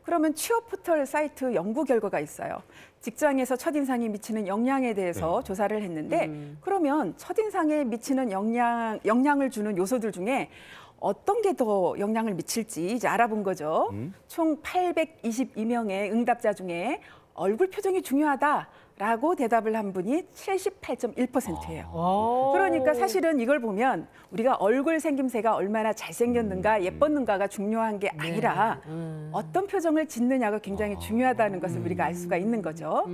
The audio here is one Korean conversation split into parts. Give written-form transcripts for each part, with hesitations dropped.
그러면 취업 포털 사이트 연구 결과가 있어요. 직장에서 첫인상이 미치는 영향에 대해서 조사를 했는데 그러면 첫인상에 미치는 영향을 주는 요소들 중에 어떤 게 더 영향을 미칠지 이제 알아본 거죠. 총 822명의 응답자 중에 얼굴 표정이 중요하다라고 대답을 한 분이 78.1%예요. 그러니까 사실은 이걸 보면 우리가 얼굴 생김새가 얼마나 잘생겼는가 예뻤는가가 중요한 게 아니라 어떤 표정을 짓느냐가 굉장히 중요하다는 것을 우리가 알 수가 있는 거죠.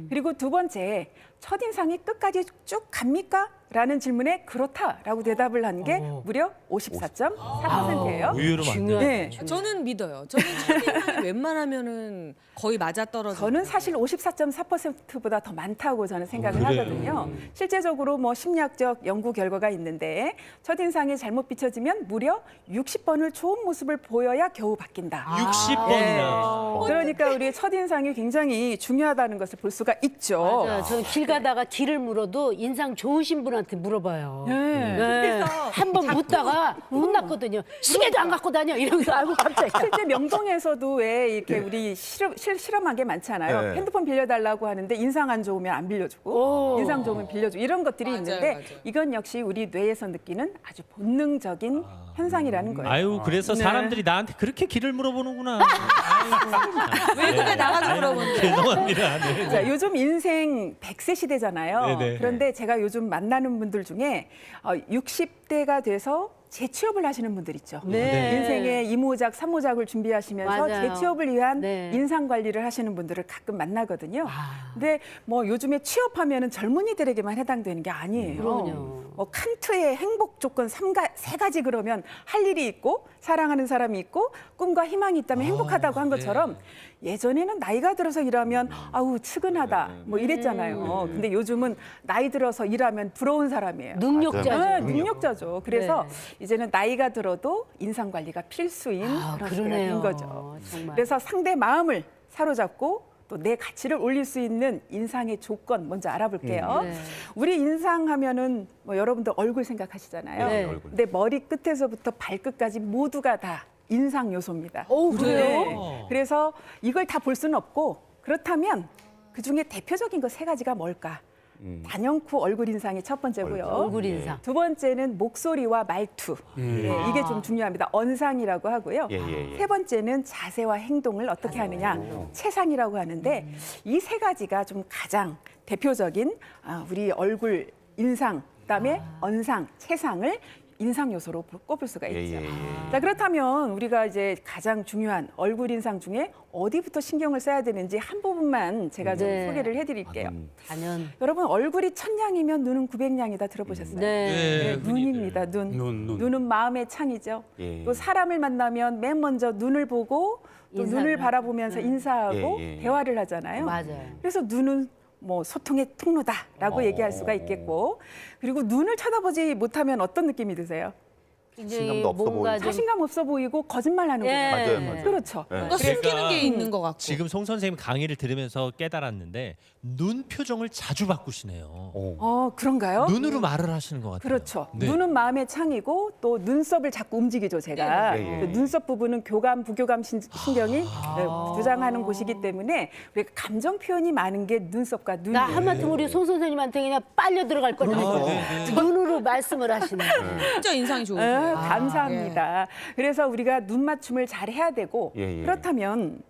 그리고 두 번째, 첫인상이 끝까지 쭉 갑니까? 라는 질문에 그렇다라고 대답을 한 게 무려 54.4%예요. 의외로 많네요. 네. 저는 믿어요. 저는 첫인상이 웬만하면은 거의 맞아떨어져요. 저는 사실 54.4%보다 더 많다고 저는 생각을 그래요? 하거든요. 실제적으로 뭐 심리학적 연구 결과가 있는데 첫인상이 잘못 비춰지면 무려 60번을 좋은 모습을 보여야 겨우 바뀐다. 60번이나. 그러니까 우리 첫인상이 굉장히 중요하다는 것을 볼 수가 있죠. 맞아요. 저는 길 가다가 길을 물어도 인상 좋으신 분한테 물어봐요. 네. 한 번 묻다가 혼났거든요. 시계도 안 갖고 다녀 이러면서 알고 갑자기. 실제 명동에서도 왜 이렇게 우리 실험한 게 많잖아요. 네. 핸드폰 빌려달라고 하는데 인상 안 좋으면 안 빌려주고 인상 좋으면 빌려주고 이런 것들이 맞아요, 있는데 맞아요. 이건 역시 우리 뇌에서 느끼는 아주 본능적인 현상이라는 거예요. 아유, 그래서 네. 사람들이 나한테 그렇게 길을 물어보는구나. 외국에 나가서 물어본대. 죄송합니다. 네. 자, 요즘 인생 100세 시대잖아요. 네네. 그런데 제가 요즘 만나는 분들 중에 60대가 돼서 재취업을 하시는 분들 있죠. 네. 인생의 이모작, 삼모작을 준비하시면서 맞아요. 재취업을 위한 네. 인상 관리를 하시는 분들을 가끔 만나거든요. 근데 뭐 요즘에 취업하면은 젊은이들에게만 해당되는 게 아니에요. 그럼요. 뭐 칸트의 행복 조건 세 가지 그러면 할 일이 있고 사랑하는 사람이 있고 꿈과 희망이 있다면 행복하다고 한 것처럼 예전에는 나이가 들어서 일하면 아우 측은하다 뭐 이랬잖아요. 근데 요즘은 나이 들어서 일하면 부러운 사람이에요. 능력자죠. 네, 능력자죠. 그래서 이제는 나이가 들어도 인상 관리가 필수인 그런 시대가 그러네요. 된 거죠. 정말. 그래서 상대 마음을 사로잡고 또 내 가치를 올릴 수 있는 인상의 조건 먼저 알아볼게요. 네. 우리 인상하면은 뭐 여러분들 얼굴 생각하시잖아요. 네. 얼굴. 근데 머리 끝에서부터 발끝까지 모두가 다 인상 요소입니다. 그래요? 그래서 이걸 다 볼 수는 없고 그렇다면 그 중에 대표적인 거 세 가지가 뭘까? 단연코 얼굴 인상이 첫 번째고요. 얼굴 인상. 두 번째는 목소리와 말투. 이게 좀 중요합니다. 언상이라고 하고요. 예. 세 번째는 자세와 행동을 어떻게 하느냐. 체상이라고 하는데 이 세 가지가 좀 가장 대표적인 우리 얼굴 인상, 그다음에 언상, 체상을 인상 요소로 꼽을 수가 있죠. 예. 자, 그렇다면 우리가 이제 가장 중요한 얼굴 인상 중에 어디부터 신경을 써야 되는지 한 부분만 제가 좀 네. 소개를 해드릴게요. 단연. 여러분 얼굴이 천냥이면 눈은 900냥이다 들어보셨어요? 네. 눈입니다. 눈은 마음의 창이죠. 예. 또 사람을 만나면 맨 먼저 눈을 보고 또 인사를 눈을 하죠. 바라보면서 인사하고 예. 대화를 하잖아요. 맞아요. 그래서 눈은 뭐 소통의 통로다라고 얘기할 수가 있겠고 그리고 눈을 쳐다보지 못하면 어떤 느낌이 드세요? 굉장히 자신감도 없어 뭔가 보이고. 좀 자신감 없어 보이고 거짓말하는 예. 거예요. 맞아요. 그렇죠. 네. 뭔가 숨기는 게 있는 것 같고. 지금 송 선생님 강의를 들으면서 깨달았는데 눈 표정을 자주 바꾸시네요. 그런가요? 눈으로 말을 하시는 것 같아요. 그렇죠. 네. 눈은 마음의 창이고 또 눈썹을 자꾸 움직이죠, 제가. 네. 그 눈썹 부분은 교감, 부교감 신경이 주장하는 곳이기 때문에 우리가 감정 표현이 많은 게 눈썹과 눈이에요. 나 하마터면 우리 송 선생님한테 그냥 빨려 들어갈 뻔했어. 눈으로 말씀을 하시네. 진짜 인상이 좋으세요. 감사합니다. 그래서 우리가 눈 맞춤을 잘 해야 되고 예. 그렇다면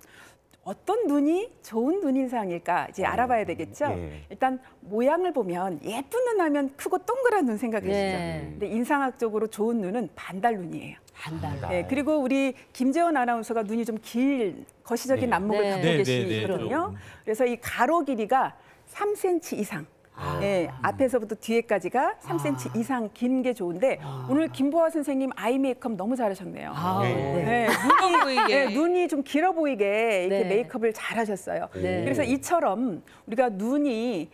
어떤 눈이 좋은 눈인상일까 이제 알아봐야 되겠죠. 예. 일단 모양을 보면 예쁜 눈 하면 크고 동그란 눈 생각하시죠. 네. 근데 인상학적으로 좋은 눈은 반달 눈이에요. 한 달. 네, 그리고 우리 김재원 아나운서가 눈이 좀 긴 거시적인 안목을 네. 갖고 네, 계시거든요. 그래서 이 가로 길이가 3cm 이상. 네, 앞에서부터 뒤에까지가 3cm 이상 긴 게 좋은데 오늘 김보아 선생님 아이 메이크업 너무 잘하셨네요. 네, 눈 보이게. 눈이 좀 길어 보이게 이렇게 네. 메이크업을 잘하셨어요. 네. 그래서 이처럼 우리가 눈이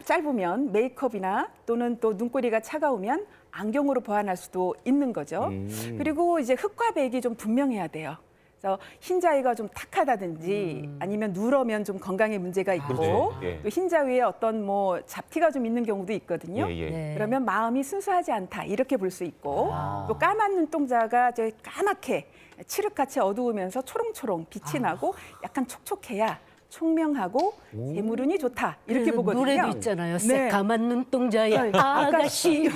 짧으면 메이크업이나 또는 또 눈꼬리가 차가우면 안경으로 보완할 수도 있는 거죠. 그리고 이제 흑과 백이 좀 분명해야 돼요. 그래서 흰자위가 좀 탁하다든지 아니면 누러면 좀 건강에 문제가 있고 그렇죠. 예. 또 흰자위에 어떤 뭐 잡티가 좀 있는 경우도 있거든요. 예, 예. 네. 그러면 마음이 순수하지 않다 이렇게 볼 수 있고 또 까만 눈동자가 저 까맣게 칠흑같이 어두우면서 초롱초롱 빛이 나고 약간 촉촉해야 총명하고 재물운이 좋다 이렇게 그래서 보거든요. 노래도 있잖아요. 네. 새까만 눈동자의 네. 아가씨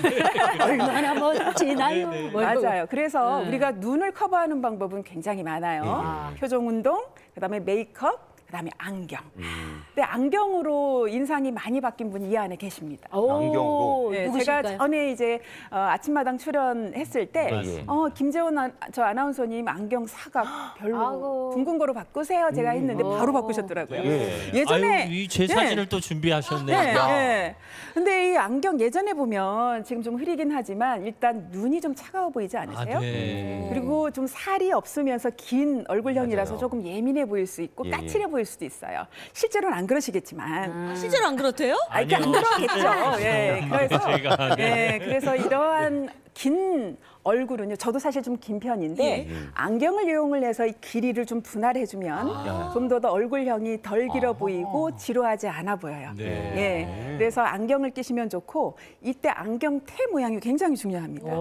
얼마나 멋지나요. 뭐 이거. 맞아요. 그래서 우리가 눈을 커버하는 방법은 굉장히 많아요. 표정 운동, 그다음에 메이크업, 그다음에 안경. 근데 안경으로 인상이 많이 바뀐 분이 이 안에 계십니다. 오, 안경으로? 네, 누구실까요? 제가 전에 이제 아침마당 출연했을 때 맞습니다. 김재원 저 아나운서님 안경 사각 별로 아이고. 둥근 거로 바꾸세요. 제가 했는데 바로 바꾸셨더라고요. 예. 예전에 제 네. 사진을 또 준비하셨네요. 네, 네. 근데 이 안경 예전에 보면 지금 좀 흐리긴 하지만 일단 눈이 좀 차가워 보이지 않으세요? 네. 그리고 좀 살이 없으면서 긴 얼굴형이라서 맞아요. 조금 예민해 보일 수 있고 예, 까칠해 보일 수도 있어요. 실제로는 안 그러시겠지만. 실제로 안 그렇대요? 이게 안 그러겠죠. 예. 그래서 제가 예, 그래서 이러한 긴 얼굴은요. 저도 사실 좀 긴 편인데 안경을 이용을 해서 이 길이를 좀 분할해주면 좀 더 얼굴형이 덜 길어 보이고 지루하지 않아 보여요. 네. 예, 그래서 안경을 끼시면 좋고 이때 안경테 모양이 굉장히 중요합니다.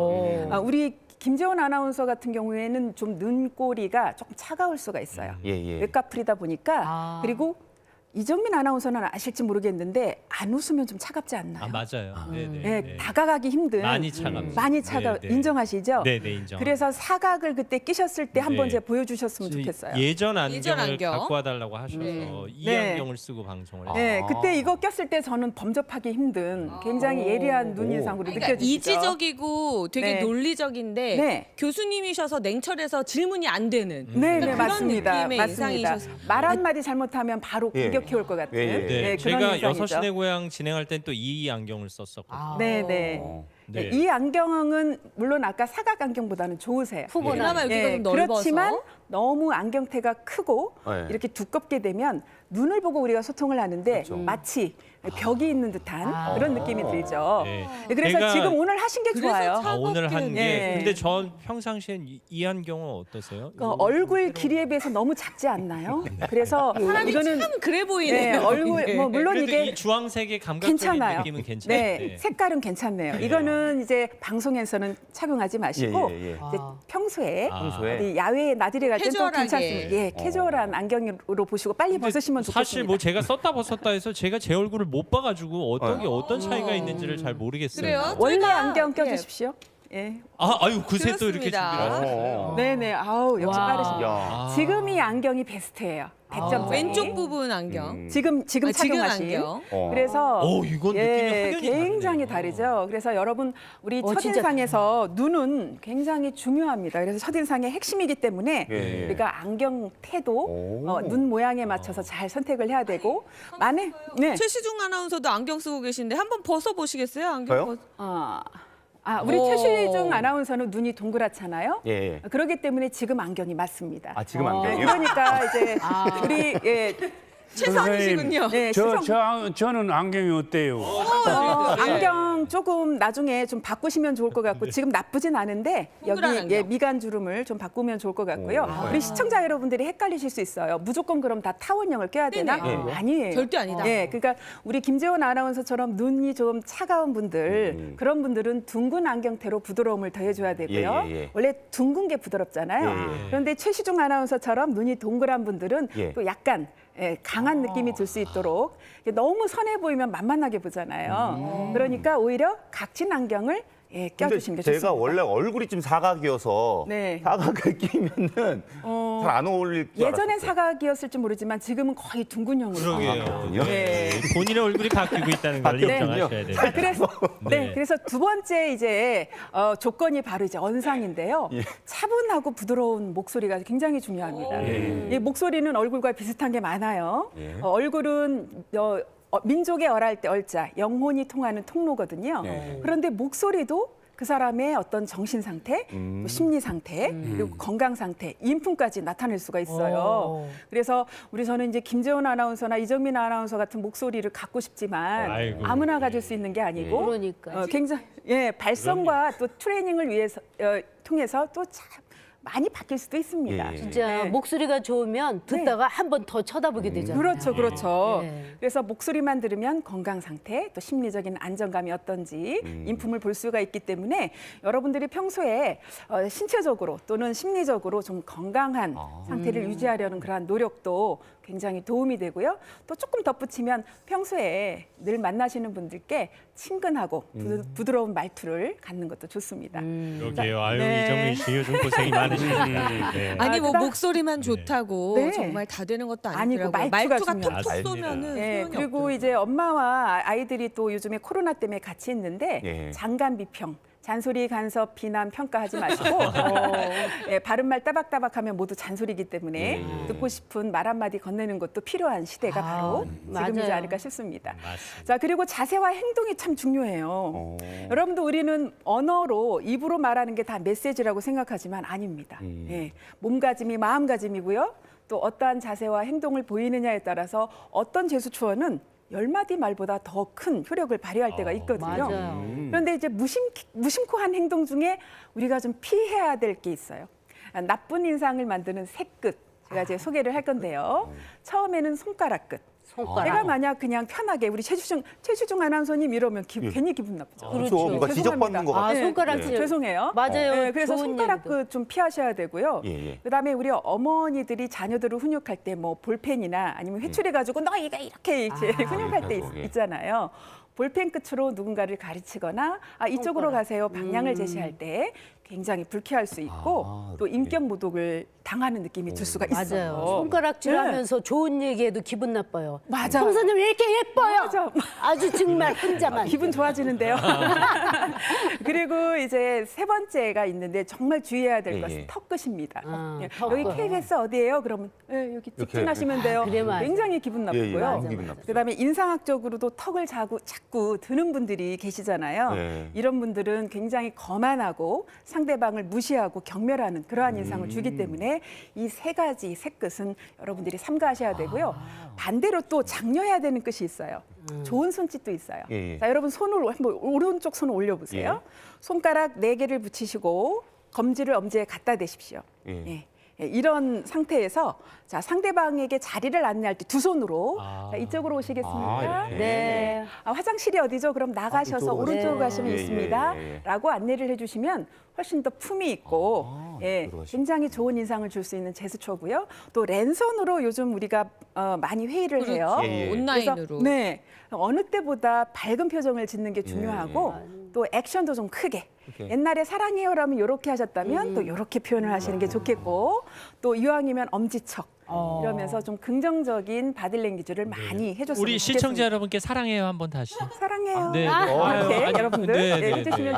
우리 김재원 아나운서 같은 경우에는 좀 눈꼬리가 조금 차가울 수가 있어요. 예, 예. 외과풀이다 보니까 그리고 이정민 아나운서는 아실지 모르겠는데 안 웃으면 좀 차갑지 않나요? 맞아요. 네네. 네, 네. 다가가기 힘든 많이 차갑니다. 많이 차가 네, 네. 인정하시죠? 네, 네, 인정. 그래서 사각을 그때 끼셨을 때 한번 네. 제가 보여주셨으면 좋겠어요. 예전 안경을 예전 안경. 갖고 와달라고 하셔서 이 네. 안경을 쓰고 방송을 했어요. 네, 그때 이거 꼈을 때 저는 범접하기 힘든 굉장히 예리한 눈인상으로 그러니까 느껴지시죠? 이지적이고 되게 네. 논리적인데 네. 교수님이셔서 냉철해서 질문이 안 되는 네, 네, 그런 맞습니다. 느낌의 맞습니다. 인상이셔서 말 한마디 잘못하면 바로 예. 공격해 올 것 같은 예, 예. 네, 그런 제가 인상이죠. 6시내 고향 진행할 땐 또 이 안경을 썼었거든요. 네, 네. 네. 이 안경은 물론 아까 사각 안경보다는 좋으세요. 후보나 그나마 여기가 좀 넓어서 그렇지만 너무 안경테가 크고 네. 이렇게 두껍게 되면 눈을 보고 우리가 소통을 하는데 마치 벽이 있는 듯한 그런 느낌이 들죠. 네. 그래서 제가- 지금 오늘 하신 게 그래서 좋아요. 오늘 한 게 예. 근데 전 평상시엔 이 안경은 어떠세요? 그 얼굴 길이에 비해서 너무 작지 않나요? 그래서 사람이 이거는 참 그래 네, 보이네요. 얼굴 뭐 물론 그래도 이게 이 주황색의 감각적인 괜찮아요. 느낌은 괜찮아요. 네, 색깔은 괜찮네요. 이거는 이제 방송에서는 착용하지 마시고 예, 예, 예. 이제 평소에 평소에? 어디 야외에 나들이 갈 땐 또 캐주얼하게. 괜찮습니다. 예, 캐주얼한 안경으로 보시고 빨리 벗으시면 좋겠습니다. 사실 뭐 제가 썼다 벗었다 해서 제가 제 얼굴을 못 봐가지고 어떤 게 어떤 차이가 있는지를 잘 모르겠어요. 그래요? 원래 저희가- 안경 예. 껴주십시오. 예. 아유 그새 또 이렇게 그렇습니다. 준비를 하셨어요. 네네. 아우 역시 와. 빠르십니다. 야. 지금 이 안경이 베스트예요. 100점짜리. 왼쪽 부분 안경. 지금 지금 착용하신. 안경. 그래서 이건 느낌이 예, 확연히 굉장히 다르네요. 다르죠. 그래서 여러분 우리 진짜 첫인상에서 눈은 굉장히 중요합니다. 그래서 첫인상의 핵심이기 때문에 예, 예. 우리가 안경 태도, 오. 눈 모양에 맞춰서 잘 선택을 해야 되고 만에 네. 최시중 아나운서도 안경 쓰고 계신데 한번 벗어 보시겠어요? 안경 저요? 우리 오. 최시중 아나운서는 눈이 동그랗잖아요. 예, 예. 그렇기 때문에 지금 안경이 맞습니다. 아, 지금 안경이요? 그러니까 이제 우리 최선이시군요. 네, 시선- 저는 안경이 어때요? 안경 조금 나중에 좀 바꾸시면 좋을 것 같고 지금 나쁘진 않은데 여기 동그란 안경. 미간 주름을 좀 바꾸면 좋을 것 같고요. 우리 시청자 여러분들이 헷갈리실 수 있어요. 무조건 그럼 다 타원형을 껴야 되나? 네네. 아니에요. 절대 아니다. 예, 그러니까 우리 김재원 아나운서처럼 눈이 좀 차가운 분들 그런 분들은 둥근 안경테로 부드러움을 더해줘야 되고요. 예, 예, 예. 원래 둥근 게 부드럽잖아요. 예, 예. 그런데 최시중 아나운서처럼 눈이 동그란 분들은 예. 또 약간 강한 느낌이 들 수 있도록 너무 선해 보이면 만만하게 보잖아요. 그러니까 오히려 각진 안경을 근데 껴주시는 게 제가 좋습니다. 원래 얼굴이 좀 사각이어서 네. 사각을 끼면은 잘 안 어울릴 줄 예전엔 알았어요. 사각이었을지 모르지만 지금은 거의 둥근형으로. 그러게요. 그렇군요. 네. 본인의 얼굴이 바뀌고 있다는 걸 바뀌었군요. 인정하셔야 돼요. 자, 그래서 네. 그래서 두 번째 이제 조건이 바로 이제 언상인데요. 예. 차분하고 부드러운 목소리가 굉장히 중요합니다. 이 목소리는 얼굴과 비슷한 게 많아요. 예. 얼굴은 민족의 얼할 때 얼자, 영혼이 통하는 통로거든요. 네. 그런데 목소리도 그 사람의 어떤 정신 상태, 또 심리 상태, 그리고 건강 상태, 인품까지 나타낼 수가 있어요. 그래서 저는 이제 김재원 아나운서나 이정민 아나운서 같은 목소리를 갖고 싶지만 아이고. 아무나 가질 수 있는 게 아니고 그러니까. 굉장히 발성과 또 트레이닝을 위해서 통해서 또 많이 바뀔 수도 있습니다. 예. 진짜 네. 목소리가 좋으면 듣다가 한 번 더 쳐다보게 되잖아요. 그렇죠, 그렇죠. 네. 그래서 목소리만 들으면 건강 상태, 또 심리적인 안정감이 어떤지 인품을 볼 수가 있기 때문에 여러분들이 평소에 신체적으로 또는 심리적으로 좀 건강한 상태를 유지하려는 그러한 노력도 굉장히 도움이 되고요. 또 조금 덧붙이면 평소에 늘 만나시는 분들께 친근하고 부드러운 말투를 갖는 것도 좋습니다. 그러게요. 아유 네. 이정민 씨 요즘 고생이 많으십니다. 네. 아니 뭐 그다음- 목소리만 좋다고 네. 정말 다 되는 것도 아니고 아니더라고요. 말투가 톡톡 중요하죠. 쏘면은 네, 소용이 그리고 없더라고요. 이제 엄마와 아이들이 또 요즘에 코로나 때문에 같이 있는데 예. 장간 비평, 잔소리, 간섭, 비난, 평가하지 마시고 예, 바른말 따박따박하면 모두 잔소리이기 때문에 듣고 싶은 말 한마디 건네는 것도 필요한 시대가 바로 지금이지 맞아요. 않을까 싶습니다. 맞습니다. 자, 그리고 자세와 행동이 참 중요해요. 여러분도 우리는 언어로 입으로 말하는 게 다 메시지라고 생각하지만 아닙니다. 예, 몸가짐이 마음가짐이고요. 또 어떠한 자세와 행동을 보이느냐에 따라서 어떤 제스처는 10마디 말보다 더 큰 효력을 발휘할 때가 있거든요. 맞아요. 그런데 이제 무심코 한 행동 중에 우리가 좀 피해야 될 게 있어요. 나쁜 인상을 만드는 새 끝. 제가 이제 소개를 할 건데요. 처음에는 손가락 끝. 내가 손가락. 만약 그냥 편하게 우리 최주중 아나운서님 이러면 예. 괜히 기분 나쁘죠. 그렇죠. 뭔가 지적받는 것 아, 같아요. 손가락 네. 질- 죄송해요. 맞아요. 네, 그래서 좋은 손가락 얘기도. 끝 좀 피하셔야 되고요. 예, 예. 그다음에 우리 어머니들이 자녀들을 훈육할 때 뭐 볼펜이나 아니면 회초리 가지고 너희가 이렇게 이제 훈육할 때 예. 있잖아요. 볼펜 끝으로 누군가를 가르치거나 이쪽으로 가세요 방향을 제시할 때 굉장히 불쾌할 수 있고 또 인격 모독을 당하는 느낌이 들 수가 있어요. 맞아요. 손가락질하면서 좋은 얘기해도 기분 나빠요. 맞아. 성선님 왜 이렇게 예뻐요? 맞아. 아주 정말 혼자만. 기분 좋아지는데요. 그리고 이제 세 번째가 있는데 정말 주의해야 될 예, 것은 예. 턱끝입니다. 아, 예, 턱끝. 여기 KBS 어디예요? 그러면 여기 직진하시면 돼요. 그래, 맞아. 굉장히 기분 예, 예. 나쁘고요. 너무 기분 나쁘죠. 그다음에 인상학적으로도 턱을 자꾸 드는 분들이 계시잖아요. 예. 이런 분들은 굉장히 거만하고 상대방을 무시하고 경멸하는 그러한 인상을 주기 때문에 이 세 가지 세 끝은 여러분들이 삼가하셔야 되고요. 반대로 또 장려해야 되는 끝이 있어요. 좋은 손짓도 있어요. 예, 예. 자, 여러분 손을 한번 오른쪽 손을 올려보세요. 손가락 4개를 붙이시고 검지를 엄지에 갖다 대십시오. 예. 예. 예, 이런 상태에서 자, 상대방에게 자리를 안내할 때 두 손으로 자, 이쪽으로 오시겠습니까? 이렇게. 네. 화장실이 어디죠? 그럼 나가셔서 이쪽으로 오른쪽으로 네. 가시면 예, 있습니다. 예, 예, 예. 라고 안내를 해주시면 훨씬 더 품이 있고 예, 그러시구나. 굉장히 좋은 인상을 줄 수 있는 제스처고요. 또 랜선으로 요즘 우리가 많이 회의를 해요. 예, 예. 온라인으로. 그래서, 네. 어느 때보다 밝은 표정을 짓는 게 중요하고 또 액션도 좀 크게. 옛날에 사랑해요라면 이렇게 하셨다면 또 이렇게 표현을 하시는 게 좋겠고 또 이왕이면 엄지척 이러면서 좀 긍정적인 바디랭귀지를 많이 해줬으면 우리 좋겠습니다. 시청자 여러분께 사랑해요 한번 다시. 사랑해요. 네, 네. 이렇게 아유, 아니, 여러분들 네, 네, 해주시면 네. 좋겠습니다.